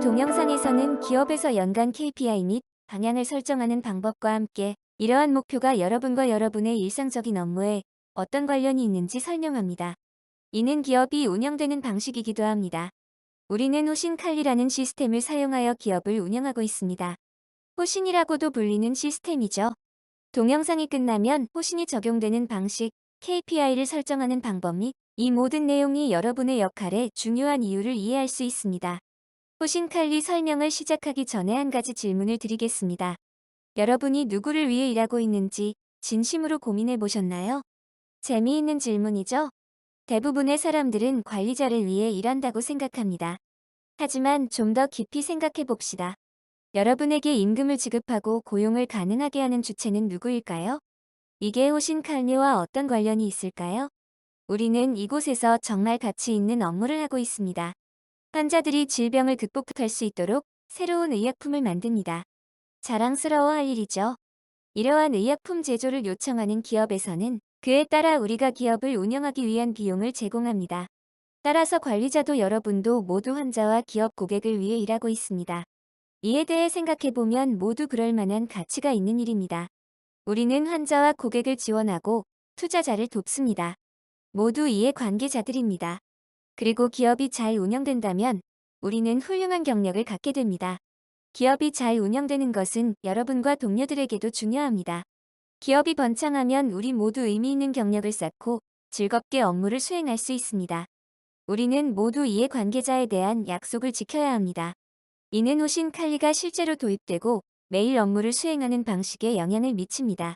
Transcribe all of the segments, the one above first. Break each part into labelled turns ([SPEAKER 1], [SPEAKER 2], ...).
[SPEAKER 1] 동영상에서는 기업에서 연간 KPI 및 방향을 설정하는 방법과 함께 이러한 목표가 여러분과 여러분의 일상적인 업무에 어떤 관련이 있는지 설명합니다. 이는 기업이 운영되는 방식이기도 합니다. 우리는 호신칼리라는 시스템을 사용하여 기업을 운영하고 있습니다. 호신이라고도 불리는 시스템이죠. 동영상이 끝나면 호신이 적용되는 방식, KPI를 설정하는 방법 및 이 모든 내용이 여러분의 역할에 중요한 이유를 이해할 수 있습니다. 호신칼리 설명을 시작하기 전에 한 가지 질문을 드리겠습니다. 여러분이 누구를 위해 일하고 있는지 진심으로 고민해 보셨나요? 재미있는 질문이죠? 대부분의 사람들은 관리자를 위해 일한다고 생각합니다. 하지만 좀 더 깊이 생각해 봅시다. 여러분에게 임금을 지급하고 고용을 가능하게 하는 주체는 누구일까요? 이게 호신칼리와 어떤 관련이 있을까요? 우리는 이곳에서 정말 가치 있는 업무를 하고 있습니다. 환자들이 질병을 극복할 수 있도록 새로운 의약품을 만듭니다. 자랑스러워할 일이죠. 이러한 의약품 제조를 요청하는 기업에서는 그에 따라 우리가 기업을 운영하기 위한 비용을 제공합니다. 따라서 관리자도 여러분도 모두 환자와 기업 고객을 위해 일하고 있습니다. 이에 대해 생각해보면 모두 그럴 만한 가치가 있는 일입니다. 우리는 환자와 고객을 지원하고 투자자를 돕습니다. 모두 이해 관계자들입니다. 그리고 기업이 잘 운영된다면 우리는 훌륭한 경력을 갖게 됩니다. 기업이 잘 운영되는 것은 여러분과 동료들에게도 중요합니다. 기업이 번창하면 우리 모두 의미 있는 경력을 쌓고 즐겁게 업무를 수행할 수 있습니다. 우리는 모두 이해 관계자에 대한 약속을 지켜야 합니다. 이는 호신칼리가 실제로 도입되고 매일 업무를 수행하는 방식에 영향을 미칩니다.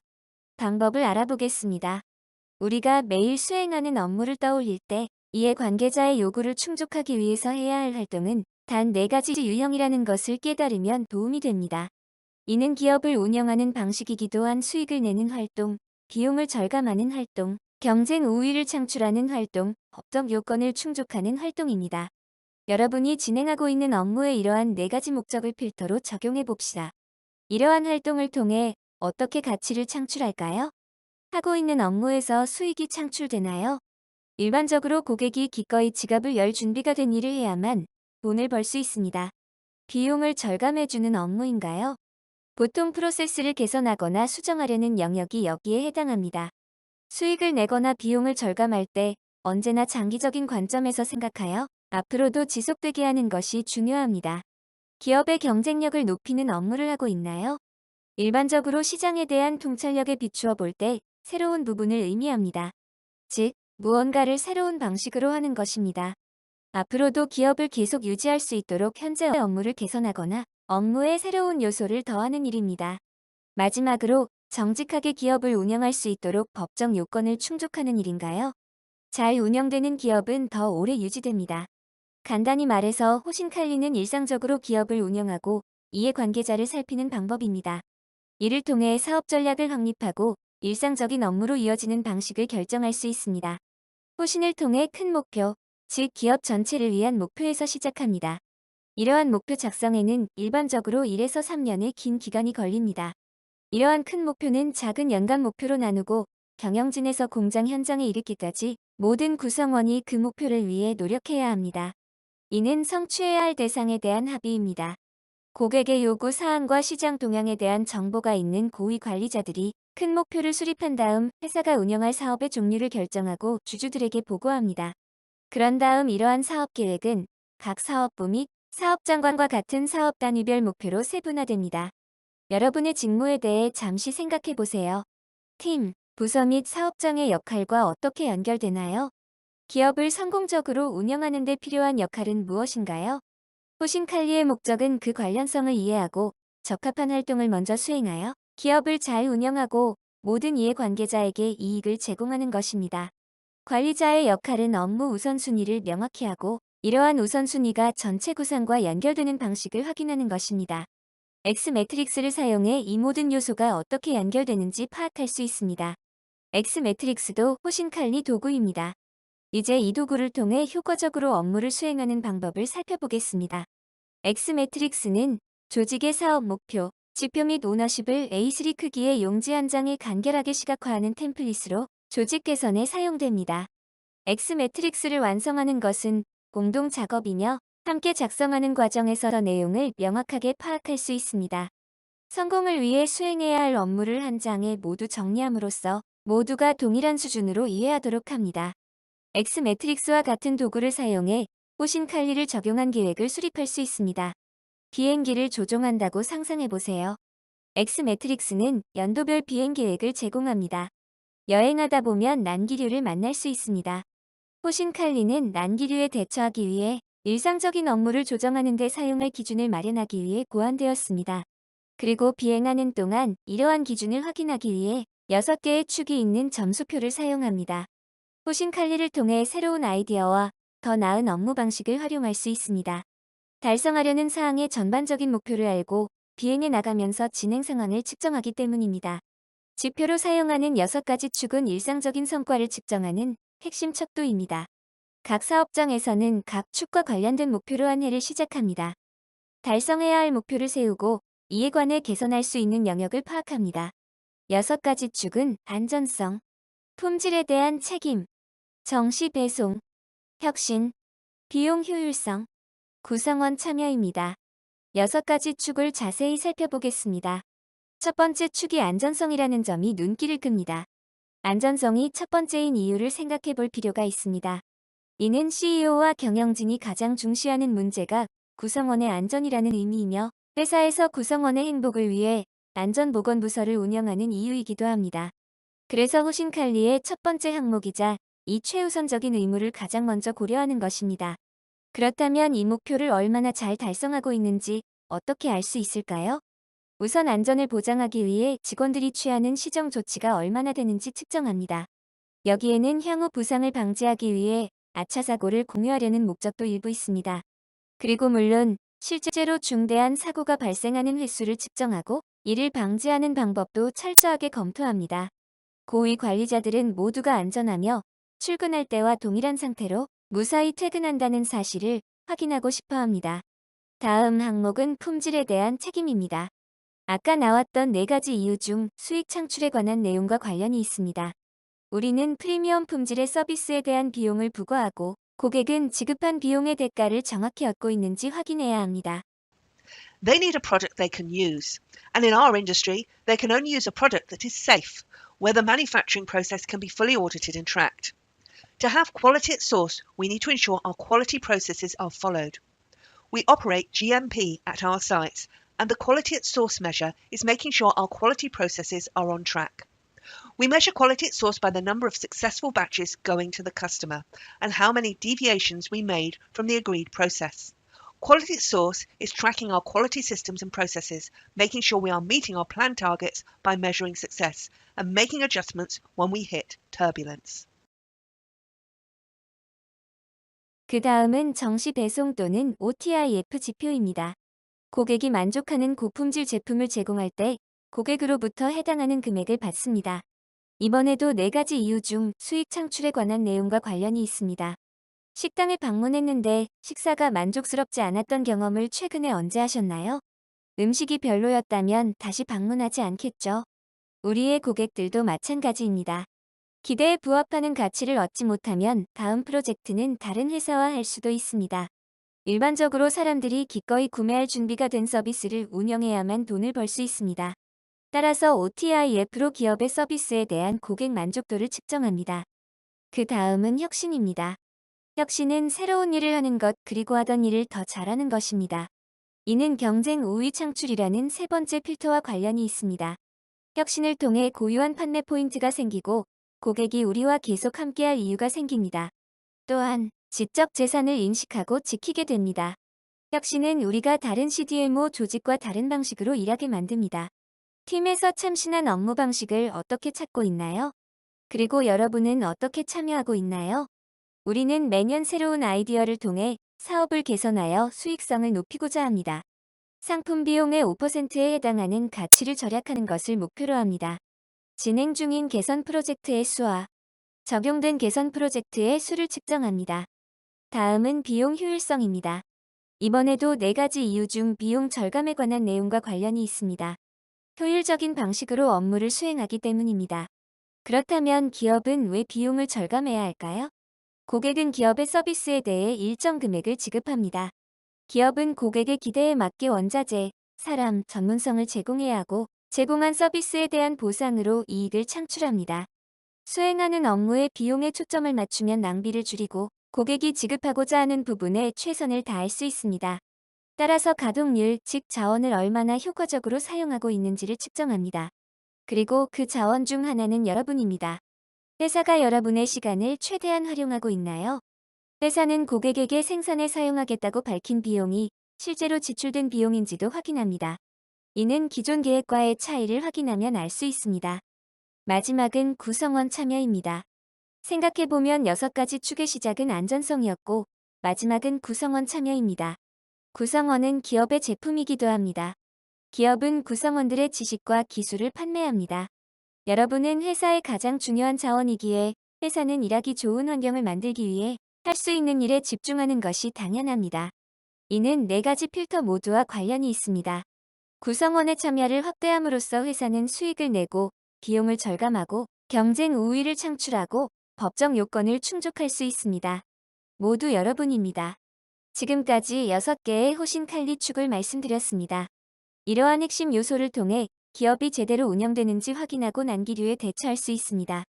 [SPEAKER 1] 방법을 알아보겠습니다. 우리가 매일 수행하는 업무를 떠올릴 때 이해 관계자의 요구를 충족하기 위해서 해야 할 활동은 단 4가지 유형이라는 것을 깨달으면 도움이 됩니다. 이는 기업을 운영하는 방식이기도 한 수익을 내는 활동, 비용을 절감하는 활동, 경쟁 우위를 창출하는 활동, 법적 요건을 충족하는 활동입니다. 여러분이 진행하고 있는 업무에 이러한 4가지 목적을 필터로 적용해 봅시다. 이러한 활동을 통해 어떻게 가치를 창출할까요? 하고 있는 업무에서 수익이 창출되나요? 일반적으로 고객이 기꺼이 지갑을 열 준비가 된 일을 해야만 돈을 벌 수 있습니다. 비용을 절감해주는 업무인가요? 보통 프로세스를 개선하거나 수정하려는 영역이 여기에 해당합니다. 수익을 내거나 비용을 절감할 때 언제나 장기적인 관점에서 생각하여 앞으로도 지속되게 하는 것이 중요합니다. 기업의 경쟁력을 높이는 업무를 하고 있나요? 일반적으로 시장에 대한 통찰력에 비추어 볼 때 새로운 부분을 의미합니다. 즉, 무언가를 새로운 방식으로 하는 것입니다. 앞으로도 기업을 계속 유지할 수 있도록 현재 업무를 개선하거나 업무에 새로운 요소를 더하는 일입니다. 마지막으로 정직하게 기업을 운영할 수 있도록 법적 요건을 충족하는 일인가요? 잘 운영되는 기업은 더 오래 유지됩니다. 간단히 말해서 호신칼리는 일상적으로 기업을 운영하고 이해관계자를 살피는 방법입니다. 이를 통해 사업 전략을 확립하고 일상적인 업무로 이어지는 방식을 결정할 수 있습니다. 호신을 통해 큰 목표, 즉 기업 전체를 위한 목표에서 시작합니다. 이러한 목표 작성에는 일반적으로 1에서 3년의 긴 기간이 걸립니다. 이러한 큰 목표는 작은 연간 목표로 나누고 경영진에서 공장 현장에 이르기까지 모든 구성원이 그 목표를 위해 노력해야 합니다. 이는 성취해야 할 대상에 대한 합의입니다. 고객의 요구 사항과 시장 동향에 대한 정보가 있는 고위 관리자들이 큰 목표를 수립한 다음 회사가 운영할 사업의 종류를 결정하고 주주들에게 보고합니다. 그런 다음 이러한 사업 계획은 각 사업부 및 사업장관과 같은 사업 단위별 목표로 세분화됩니다. 여러분의 직무에 대해 잠시 생각해 보세요. 팀, 부서 및 사업장의 역할과 어떻게 연결되나요? 기업을 성공적으로 운영하는 데 필요한 역할은 무엇인가요? 호신칼리의 목적은 그 관련성을 이해하고 적합한 활동을 먼저 수행하여 기업을 잘 운영하고 모든 이해관계자에게 이익을 제공하는 것입니다. 관리자의 역할은 업무 우선순위를 명확히 하고 이러한 우선순위가 전체 구상과 연결되는 방식을 확인하는 것입니다. X 매트릭스를 사용해 이 모든 요소가 어떻게 연결되는지 파악할 수 있습니다. X 매트릭스도 호신칼리 도구입니다. 이제 이 도구를 통해 효과적으로 업무를 수행하는 방법을 살펴보겠습니다. X 매트릭스는 조직의 사업 목표, 지표 및 오너십을 A3 크기의 용지 한 장에 간결하게 시각화하는 템플릿으로 조직 개선에 사용됩니다. X 매트릭스를 완성하는 것은 공동 작업이며 함께 작성하는 과정에서 더 내용을 명확하게 파악할 수 있습니다. 성공을 위해 수행해야 할 업무를 한 장에 모두 정리함으로써 모두가 동일한 수준으로 이해하도록 합니다. X 매트릭스와 같은 도구를 사용해 호신 칼리를 적용한 계획을 수립할 수 있습니다. 비행기를 조종한다고 상상해보세요. X 매트릭스는 연도별 비행 계획을 제공합니다. 여행하다 보면 난기류를 만날 수 있습니다. 호신 칼리는 난기류에 대처하기 위해 일상적인 업무를 조정하는 데 사용할 기준을 마련하기 위해 고안되었습니다. 그리고 비행하는 동안 이러한 기준을 확인하기 위해 6개의 축이 있는 점수표를 사용합니다. 호신 칼리를 통해 새로운 아이디어와 더 나은 업무 방식을 활용할 수 있습니다. 달성하려는 사항의 전반적인 목표를 알고 비행에 나가면서 진행 상황을 측정하기 때문입니다. 지표로 사용하는 6가지 축은 일상적인 성과를 측정하는 핵심 척도입니다. 각 사업장에서는 각 축과 관련된 목표로 한 해를 시작합니다. 달성해야 할 목표를 세우고 이에 관해 개선할 수 있는 영역을 파악합니다. 6가지 축은 안전성, 품질에 대한 책임, 정시 배송, 혁신, 비용 효율성, 구성원 참여입니다. 6가지 축을 자세히 살펴보겠습니다. 첫 번째 축이 안전성이라는 점이 눈길을 끕니다. 안전성이 첫 번째인 이유를 생각해 볼 필요가 있습니다. 이는 CEO와 경영진이 가장 중시하는 문제가 구성원의 안전이라는 의미이며 회사에서 구성원의 행복을 위해 안전보건부서를 운영하는 이유이기도 합니다. 그래서 호신 칼리의 첫 번째 항목이자 이 최우선적인 의무를 가장 먼저 고려하는 것입니다. 그렇다면 이 목표를 얼마나 잘 달성하고 있는지 어떻게 알 수 있을까요? 우선 안전을 보장하기 위해 직원들이 취하는 시정 조치가 얼마나 되는지 측정합니다. 여기에는 향후 부상을 방지하기 위해 아차 사고를 공유하려는 목적도 일부 있습니다. 그리고 물론 실제로 중대한 사고가 발생하는 횟수를 측정하고 이를 방지하는 방법도 철저하게 검토합니다. 고위 관리자들은 모두가 안전하며 출근할 때와 동일한 상태로 무사히 퇴근한다는 사실을 확인하고 싶어 합니다. 다음 항목은 품질에 대한 책임입니다. 아까 나왔던 4가지 이유 중 수익 창출에 관한 내용과 관련이 있습니다. 우리는 프리미엄 품질의 서비스에 대한 비용을 부과하고 고객은 지급한 비용의 대가를 정확히 얻고 있는지 확인해야 합니다.
[SPEAKER 2] They need a product they can use. And in our industry, they can only use a product that is safe, where the manufacturing process can be fully audited and tracked. To have quality at source, we need to ensure our quality processes are followed. We operate GMP at our sites, and the quality at source measure is making sure our quality processes are on track. We measure quality at source by the number of successful batches going to the customer and how many deviations we made from the agreed process. Quality at source is tracking our quality systems and processes, making sure we are meeting our planned targets by measuring success and making adjustments when we hit turbulence.
[SPEAKER 1] 그 다음은 정시 배송 또는 OTIF 지표입니다. 고객이 만족하는 고품질 제품을 제공할 때 고객으로부터 해당하는 금액을 받습니다. 이번에도 4가지 이유 중 수익 창출에 관한 내용과 관련이 있습니다. 식당에 방문했는데 식사가 만족스럽지 않았던 경험을 최근에 언제 하셨나요? 음식이 별로였다면 다시 방문하지 않겠죠. 우리의 고객들도 마찬가지입니다. 기대에 부합하는 가치를 얻지 못하면 다음 프로젝트는 다른 회사와 할 수도 있습니다. 일반적으로 사람들이 기꺼이 구매할 준비가 된 서비스를 운영해야만 돈을 벌 수 있습니다. 따라서 OTIF로 기업의 서비스에 대한 고객 만족도를 측정합니다. 그 다음은 혁신입니다. 혁신은 새로운 일을 하는 것 그리고 하던 일을 더 잘하는 것입니다. 이는 경쟁 우위 창출이라는 세 번째 필터와 관련이 있습니다. 혁신을 통해 고유한 판매 포인트가 생기고 고객이 우리와 계속 함께할 이유가 생깁니다. 또한 지적 재산을 인식하고 지키게 됩니다. 혁신은 우리가 다른 CDMO 조직과 다른 방식으로 일하게 만듭니다. 팀에서 참신한 업무 방식을 어떻게 찾고 있나요? 그리고 여러분은 어떻게 참여하고 있나요? 우리는 매년 새로운 아이디어를 통해 사업을 개선하여 수익성을 높이고자 합니다. 상품 비용의 5%에 해당하는 가치를 절약하는 것을 목표로 합니다. 진행 중인 개선 프로젝트의 수와 적용된 개선 프로젝트의 수를 측정합니다. 다음은 비용 효율성입니다. 이번에도 4가지 이유 중 비용 절감에 관한 내용과 관련이 있습니다. 효율적인 방식으로 업무를 수행하기 때문입니다. 그렇다면 기업은 왜 비용을 절감해야 할까요? 고객은 기업의 서비스에 대해 일정 금액을 지급합니다. 기업은 고객의 기대에 맞게 원자재, 사람, 전문성을 제공해야 하고 제공한 서비스에 대한 보상으로 이익을 창출합니다. 수행하는 업무의 비용에 초점을 맞추면 낭비를 줄이고 고객이 지급하고자 하는 부분에 최선을 다할 수 있습니다. 따라서 가동률, 즉 자원을 얼마나 효과적으로 사용하고 있는지를 측정합니다. 그리고 그 자원 중 하나는 여러분입니다. 회사가 여러분의 시간을 최대한 활용하고 있나요? 회사는 고객에게 생산에 사용하겠다고 밝힌 비용이 실제로 지출된 비용인지도 확인합니다. 이는 기존 계획과의 차이를 확인하면 알 수 있습니다. 마지막은 구성원 참여입니다. 생각해보면 6가지 축의 시작은 안전성이었고 마지막은 구성원 참여입니다. 구성원은 기업의 제품이기도 합니다. 기업은 구성원들의 지식과 기술을 판매합니다. 여러분은 회사의 가장 중요한 자원이기에 회사는 일하기 좋은 환경을 만들기 위해 할 수 있는 일에 집중하는 것이 당연합니다. 이는 4가지 필터 모두와 관련이 있습니다. 구성원의 참여를 확대함으로써 회사는 수익을 내고 비용을 절감하고 경쟁 우위를 창출하고 법적 요건을 충족할 수 있습니다. 모두 여러분입니다. 지금까지 6개의 호신 칼리축을 말씀드렸습니다. 이러한 핵심 요소를 통해 기업이 제대로 운영되는지 확인하고 난기류에 대처할 수 있습니다.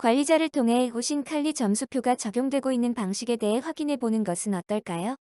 [SPEAKER 1] 관리자를 통해 호신 칼리 점수표가 적용되고 있는 방식에 대해 확인해 보는 것은 어떨까요?